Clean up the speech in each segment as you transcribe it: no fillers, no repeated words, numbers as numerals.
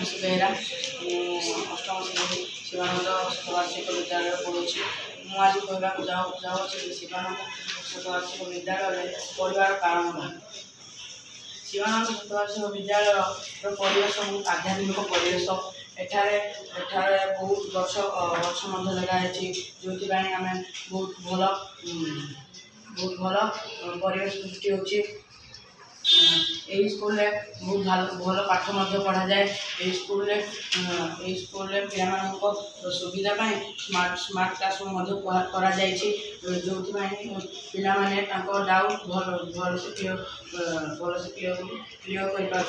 मनीष बेहरा अष्टम श्रेणी शिवानंद शतवार्षिक विद्यालय पढ़ुँ। मुझे कहवाक चाहूँगी शिवानंद शतवार्षिक विद्यालय पढ़ार कारण शिवानंद शतवार्षिक विद्यालय परिवेश बहुत आध्यात्मिक परिवेश एठारे बहुत गछ लगाई जो आम बहुत भल परिवेश सृष्टि होची। स्कूल बहुत भल पाठ पढ़ा जाए। स्कूल पिला सुविधा स्मार्ट क्लासरूम करा जो पिला माने डाउट भल से क्लियर कर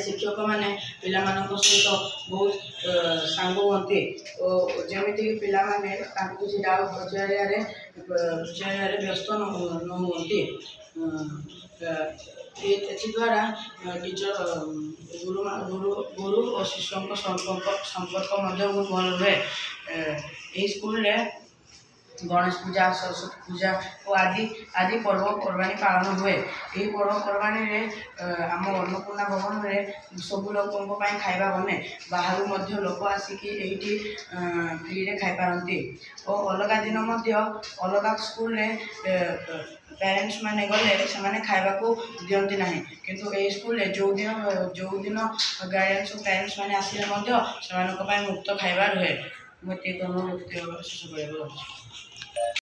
शिक्षक मैंने पिला सहित बहुत सांग हमें जमीक पिला किसी डाउट पचारे व्यस्त नहुंती द्वारा टीचर गुरु और शिष्यों संपर्क बहुत भल हुए। स्कूल गणेश पूजा सरस्वती पूजा और आदि पर्वपर्वाणी पालन हुए। यही पर्वपर्वाणी आम अन्नपूर्णा भवन में सब लोक खाଇବା बने बाहर लोक आसिक ये फ्री रे खाई पारती और अलग दिन अलग स्कूल पेरेंट्स माने गले से खावा को दिखती ना किंतु ए स्कूल जो दिन गार्डियंस पेरेंट्स माने आसिले मुक्त खाइबार हुए। मुझे शेष कर।